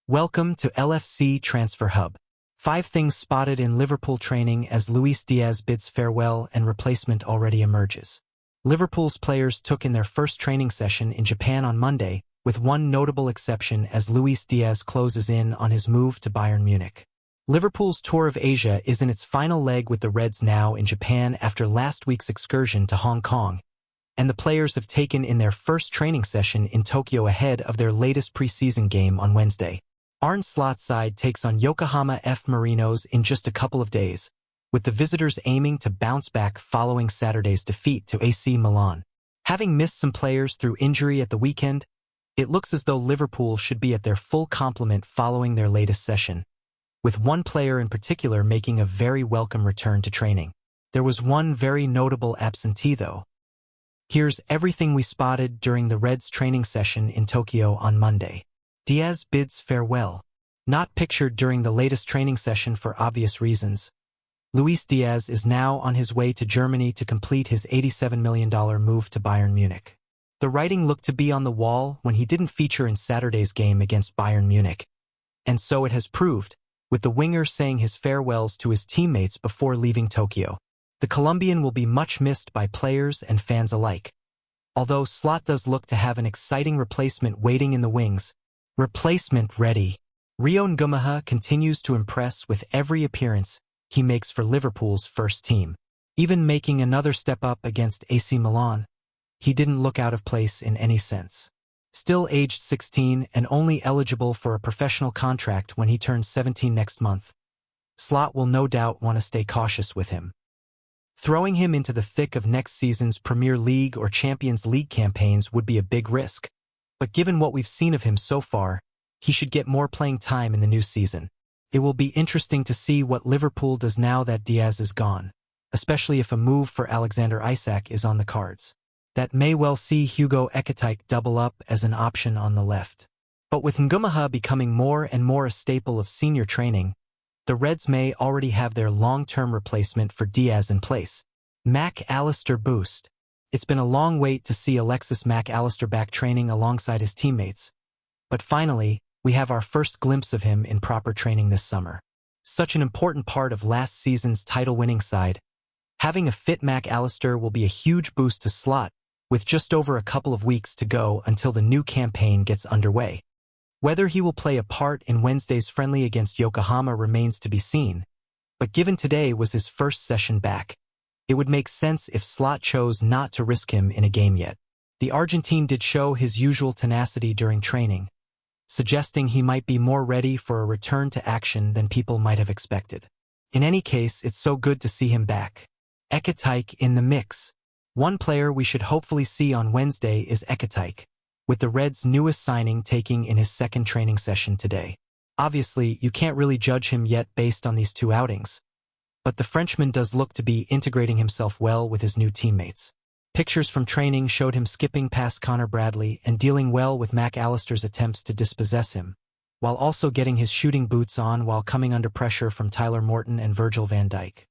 Welcome to LFC Transfer Hub. 5 things spotted in Liverpool training as Luis Diaz bids farewell and replacement already emerges. Liverpool's players took in their first training session in Japan on Monday, with one notable exception as Luis Diaz closes in on his move to Bayern Munich. Liverpool's tour of Asia is in its final leg with the Reds now in Japan after last week's excursion to Hong Kong, and the players have taken in their first training session in Tokyo ahead of their latest preseason game on Wednesday. Arne Slot's side takes on Yokohama F. Marinos in just a couple of days, with the visitors aiming to bounce back following Saturday's defeat to AC Milan. Having missed some players through injury at the weekend, it looks as though Liverpool should be at their full complement following their latest session, with one player in particular making a very welcome return to training. There was one very notable absentee though. Here's everything we spotted during the Reds' training session in Tokyo on Monday. Diaz bids farewell. Not pictured during the latest training session for obvious reasons, Luis Diaz is now on his way to Germany to complete his $87 million move to Bayern Munich. The writing looked to be on the wall when he didn't feature in Saturday's game against Bayern Munich, and so it has proved, with the winger saying his farewells to his teammates before leaving Tokyo. The Colombian will be much missed by players and fans alike. Although Slot does look to have an exciting replacement waiting in the wings. Replacement ready. Rio Ngumaha continues to impress with every appearance he makes for Liverpool's first team. Even making another step up against AC Milan, he didn't look out of place in any sense. Still aged 16 and only eligible for a professional contract when he turns 17 next month, Slot will no doubt want to stay cautious with him. Throwing him into the thick of next season's Premier League or Champions League campaigns would be a big risk. But given what we've seen of him so far, he should get more playing time in the new season. It will be interesting to see what Liverpool does now that Diaz is gone, especially if a move for Alexander Isak is on the cards. That may well see Hugo Ekitike double up as an option on the left. But with Ngumaha becoming more and more a staple of senior training, the Reds may already have their long-term replacement for Diaz in place. Mac Allister boost. It's been a long wait to see Alexis Mac Allister back training alongside his teammates. But finally, we have our first glimpse of him in proper training this summer. Such an important part of last season's title-winning side. Having a fit Mac Allister will be a huge boost to Slot, with just over a couple of weeks to go until the new campaign gets underway. Whether he will play a part in Wednesday's friendly against Yokohama remains to be seen, but given today was his first session back, it would make sense if Slot chose not to risk him in a game yet. The Argentine did show his usual tenacity during training, suggesting he might be more ready for a return to action than people might have expected. In any case, it's so good to see him back. Ekitike in the mix. One player we should hopefully see on Wednesday is Ekitike, with the Reds' newest signing taking in his second training session today. Obviously, you can't really judge him yet based on these 2 outings, but the Frenchman does look to be integrating himself well with his new teammates. Pictures from training showed him skipping past Connor Bradley and dealing well with Mac Allister's attempts to dispossess him, while also getting his shooting boots on while coming under pressure from Tyler Morton and Virgil van Dijk.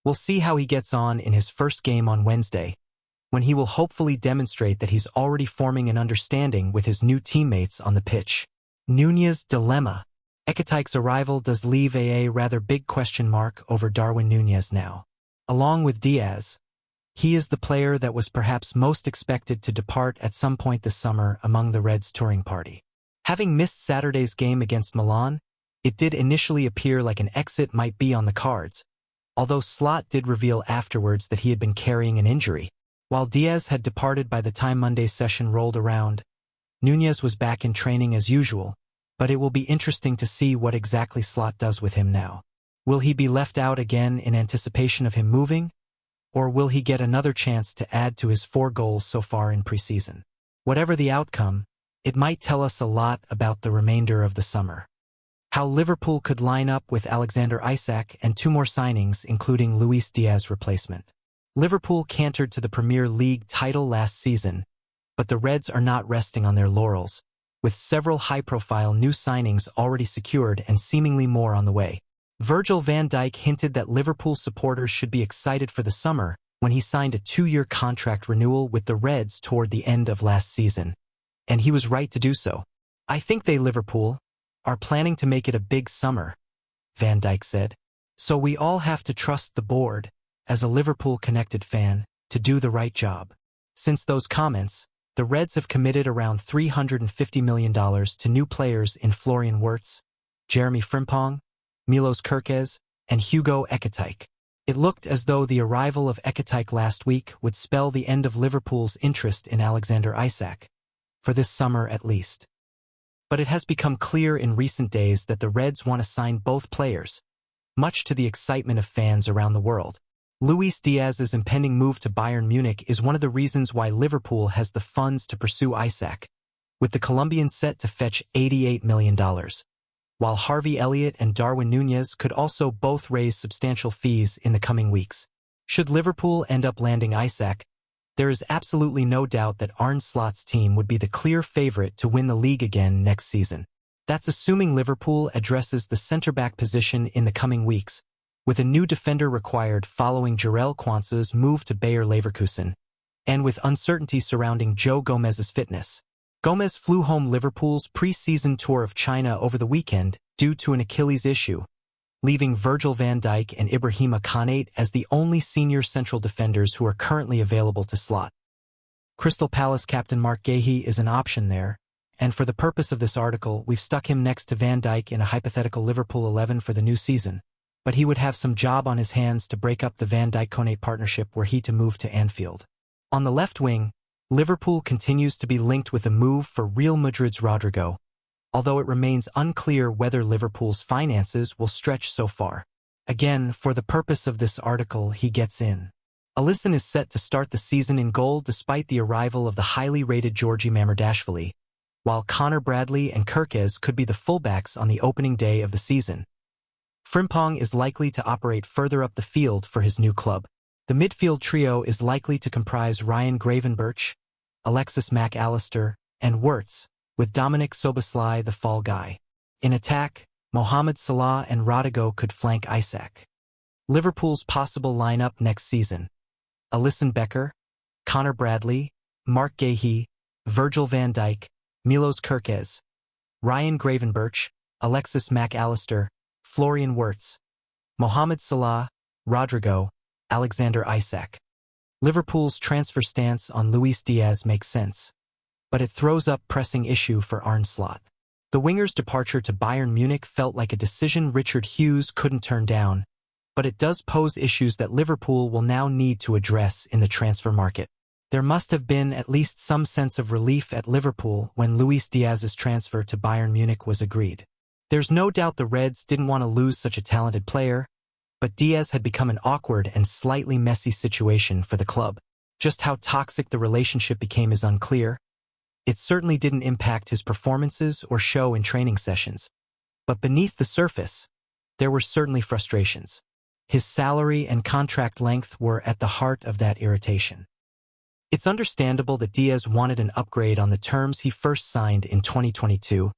We'll see how he gets on in his first game on Wednesday, when he will hopefully demonstrate that he's already forming an understanding with his new teammates on the pitch. Nunez dilemma. Ekitike's arrival does leave a rather big question mark over Darwin Nunez now. Along with Diaz, he is the player that was perhaps most expected to depart at some point this summer among the Reds' touring party. Having missed Saturday's game against Milan, it did initially appear like an exit might be on the cards, although Slot did reveal afterwards that he had been carrying an injury. While Diaz had departed by the time Monday's session rolled around, Nunez was back in training as usual, but it will be interesting to see what exactly Slot does with him now. Will he be left out again in anticipation of him moving? Or will he get another chance to add to his 4 goals so far in preseason? Whatever the outcome, it might tell us a lot about the remainder of the summer. How Liverpool could line up with Alexander Isak and 2 more signings, including Luis Diaz's replacement. Liverpool cantered to the Premier League title last season, but the Reds are not resting on their laurels, with several high-profile new signings already secured and seemingly more on the way. Virgil van Dijk hinted that Liverpool supporters should be excited for the summer when he signed a 2-year contract renewal with the Reds toward the end of last season, and he was right to do so. I think Liverpool are planning to make it a big summer," Van Dijk said. "So we all have to trust the board, as a Liverpool-connected fan, to do the right job." Since those comments, the Reds have committed around $350 million to new players in Florian Wirtz, Jeremy Frimpong, Milos Kerkez, and Hugo Ekitike. It looked as though the arrival of Ekitike last week would spell the end of Liverpool's interest in Alexander Isak, for this summer at least. But it has become clear in recent days that the Reds want to sign both players, much to the excitement of fans around the world. Luis Diaz's impending move to Bayern Munich is one of the reasons why Liverpool has the funds to pursue Isak, with the Colombian set to fetch $88 million. While Harvey Elliott and Darwin Núñez could also both raise substantial fees in the coming weeks. Should Liverpool end up landing Isak, there is absolutely no doubt that Arne Slot's team would be the clear favorite to win the league again next season. That's assuming Liverpool addresses the centre-back position in the coming weeks, with a new defender required following Jarell Quansah's move to Bayer Leverkusen, and with uncertainty surrounding Joe Gomez's fitness. Gomez flew home Liverpool's pre-season tour of China over the weekend due to an Achilles issue, leaving Virgil van Dijk and Ibrahima Konate as the only senior central defenders who are currently available to Slot. Crystal Palace captain Mark Guéhi is an option there, and for the purpose of this article, we've stuck him next to Van Dijk in a hypothetical Liverpool 11 for the new season, but he would have some job on his hands to break up the Van Dijk-Konate partnership were he to move to Anfield. On the left wing, Liverpool continues to be linked with a move for Real Madrid's Rodrigo, although it remains unclear whether Liverpool's finances will stretch so far. Again, for the purpose of this article, he gets in. Alisson is set to start the season in goal despite the arrival of the highly rated Georgi Mamardashvili, while Connor Bradley and Kerkez could be the fullbacks on the opening day of the season. Frimpong is likely to operate further up the field for his new club. The midfield trio is likely to comprise Ryan Gravenberch, Alexis Mac Allister, and Wirtz, with Dominic Szoboszlai the fall guy. In attack, Mohamed Salah and Rodrigo could flank Isak. Liverpool's possible lineup next season: Alisson Becker, Connor Bradley, Mark Guéhi, Virgil van Dijk, Milos Kerkez, Ryan Gravenberch, Alexis Mac Allister, Florian Wirtz, Mohamed Salah, Rodrigo, Alexander Isak. Liverpool's transfer stance on Luis Diaz makes sense, but it throws up pressing issue for Arne Slot. The winger's departure to Bayern Munich felt like a decision Richard Hughes couldn't turn down, but it does pose issues that Liverpool will now need to address in the transfer market. There must have been at least some sense of relief at Liverpool when Luis Diaz's transfer to Bayern Munich was agreed. There's no doubt the Reds didn't want to lose such a talented player, but Diaz had become an awkward and slightly messy situation for the club. Just how toxic the relationship became is unclear. It certainly didn't impact his performances or show in training sessions. But beneath the surface, there were certainly frustrations. His salary and contract length were at the heart of that irritation. It's understandable that Diaz wanted an upgrade on the terms he first signed in 2022,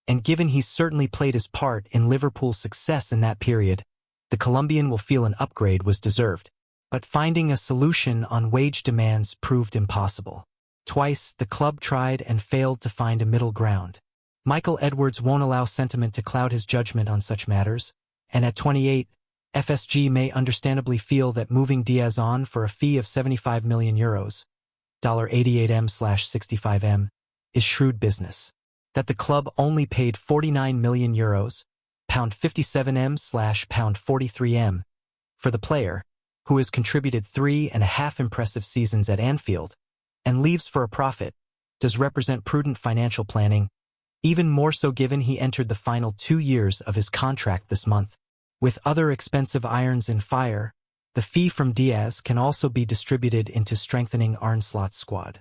and given he's certainly played his part in Liverpool's success in that period, the Colombian will feel an upgrade was deserved. But finding a solution on wage demands proved impossible. Twice, the club tried and failed to find a middle ground. Michael Edwards won't allow sentiment to cloud his judgment on such matters, and at 28, FSG may understandably feel that moving Diaz on for a fee of €75 million, $88M/65M, is shrewd business. That the club only paid €49 million, £57M/£43M, for the player, who has contributed 3.5 impressive seasons at Anfield, and leaves for a profit, does represent prudent financial planning, even more so given he entered the final 2 years of his contract this month. With other expensive irons in fire, the fee from Diaz can also be distributed into strengthening Arne Slot's squad.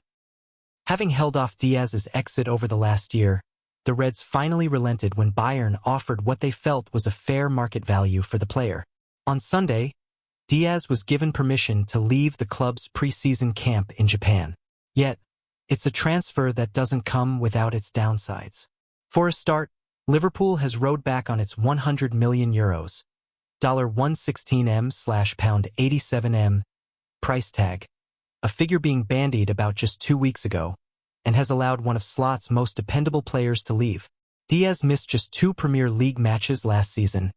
Having held off Diaz's exit over the last year, the Reds finally relented when Bayern offered what they felt was a fair market value for the player. On Sunday, Diaz was given permission to leave the club's preseason camp in Japan. Yet, it's a transfer that doesn't come without its downsides. For a start, Liverpool has rode back on its €100 million, $116M/£87M, price tag, a figure being bandied about just 2 weeks ago, and has allowed one of Slot's most dependable players to leave. Diaz missed just 2 Premier League matches last season,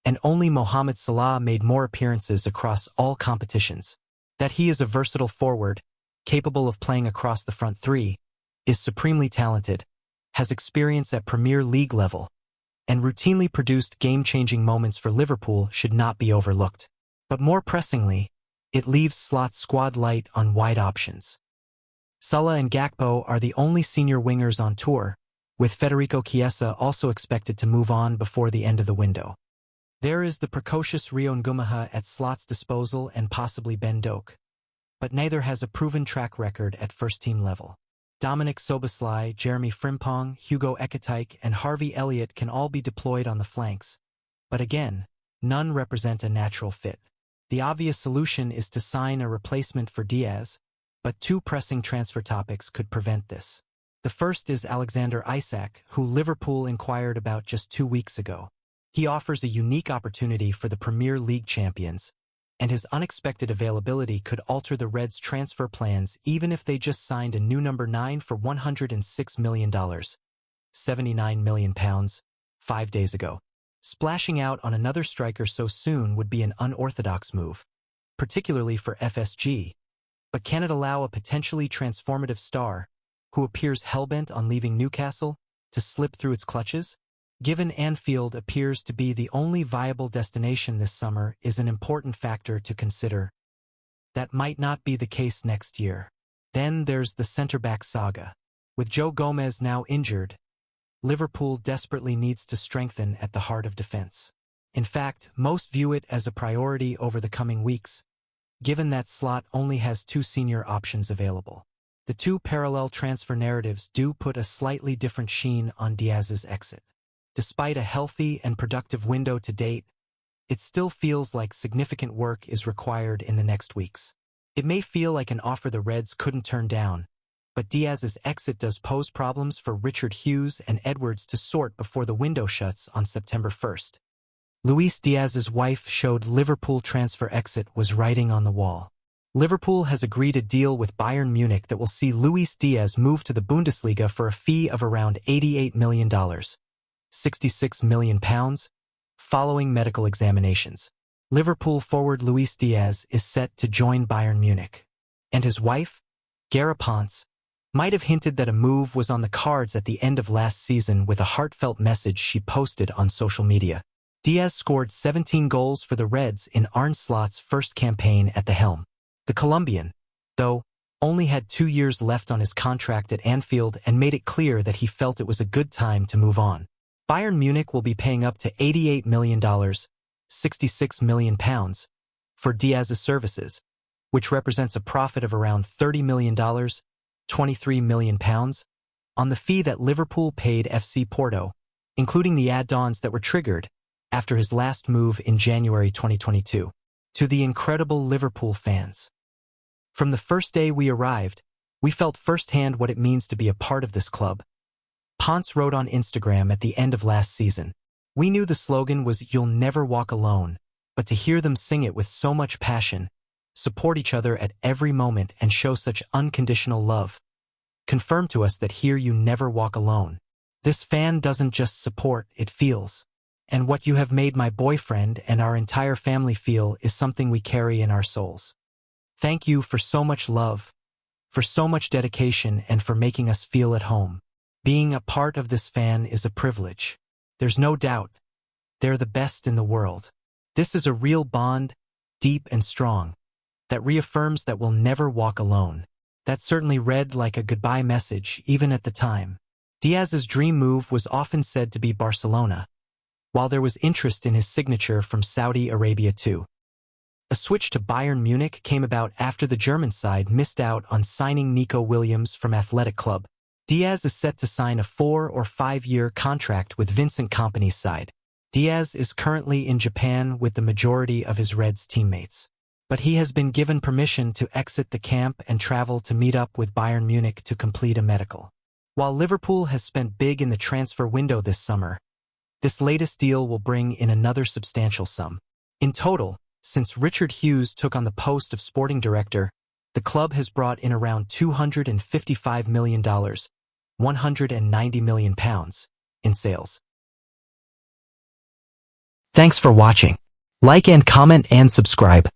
and only Mohamed Salah made more appearances across all competitions. That he is a versatile forward, capable of playing across the front three, is supremely talented, has experience at Premier League level, and routinely produced game-changing moments for Liverpool should not be overlooked. But more pressingly, it leaves Slot's squad light on wide options. Salah and Gakpo are the only senior wingers on tour, with Federico Chiesa also expected to move on before the end of the window. There is the precocious Rio Ngumaha at Slot's disposal and possibly Ben Doak, but neither has a proven track record at first-team level. Dominic Szoboszlai, Jeremy Frimpong, Hugo Ekitike, and Harvey Elliott can all be deployed on the flanks, but again, none represent a natural fit. The obvious solution is to sign a replacement for Diaz, but 2 pressing transfer topics could prevent this. The first is Alexander Isak, who Liverpool inquired about just 2 weeks ago. He offers a unique opportunity for the Premier League champions, and his unexpected availability could alter the Reds' transfer plans even if they just signed a new number 9 for $106 million, £79 million, 5 days ago. Splashing out on another striker so soon would be an unorthodox move, particularly for FSG, but can it allow a potentially transformative star, who appears hellbent on leaving Newcastle, to slip through its clutches? Given Anfield appears to be the only viable destination this summer is an important factor to consider. That might not be the case next year. Then there's the centre-back saga. With Joe Gomez now injured, Liverpool desperately needs to strengthen at the heart of defense. In fact, most view it as a priority over the coming weeks, given that Slot only has 2 senior options available. The 2 parallel transfer narratives do put a slightly different sheen on Diaz's exit. Despite a healthy and productive window to date, it still feels like significant work is required in the next weeks. It may feel like an offer the Reds couldn't turn down, but Diaz's exit does pose problems for Richard Hughes and Edwards to sort before the window shuts on September 1st. Luis Diaz's wife showed Liverpool transfer exit was writing on the wall. Liverpool has agreed a deal with Bayern Munich that will see Luis Diaz move to the Bundesliga for a fee of around $88 million. £66 million, following medical examinations. Liverpool forward Luis Diaz is set to join Bayern Munich. And his wife, Gara Ponce, might have hinted that a move was on the cards at the end of last season with a heartfelt message she posted on social media. Diaz scored 17 goals for the Reds in Arne Slot's first campaign at the helm. The Colombian, though, only had 2 years left on his contract at Anfield and made it clear that he felt it was a good time to move on. Bayern Munich will be paying up to $88 million, £66 million, for Diaz's services, which represents a profit of around $30 million, £23 million, on the fee that Liverpool paid FC Porto, including the add-ons that were triggered after his last move in January 2022. To the incredible Liverpool fans. From the first day we arrived, we felt firsthand what it means to be a part of this club. Ponce wrote on Instagram at the end of last season. We knew the slogan was "You'll never walk alone," but to hear them sing it with so much passion, support each other at every moment and show such unconditional love, confirmed to us that here you never walk alone. This fan doesn't just support, it feels. And what you have made my boyfriend and our entire family feel is something we carry in our souls. Thank you for so much love, for so much dedication, and for making us feel at home. Being a part of this fan is a privilege. There's no doubt. They're the best in the world. This is a real bond, deep and strong, that reaffirms that we'll never walk alone. That certainly read like a goodbye message, even at the time. Diaz's dream move was often said to be Barcelona, while there was interest in his signature from Saudi Arabia too. A switch to Bayern Munich came about after the German side missed out on signing Nico Williams from Athletic Club. Diaz is set to sign a 4- or 5-year contract with Vincent Kompany's side. Diaz is currently in Japan with the majority of his Reds teammates, but he has been given permission to exit the camp and travel to meet up with Bayern Munich to complete a medical. While Liverpool has spent big in the transfer window this summer, this latest deal will bring in another substantial sum. In total, since Richard Hughes took on the post of sporting director, the club has brought in around $255 million, £190 million, in sales. Thanks for watching. Like and comment and subscribe.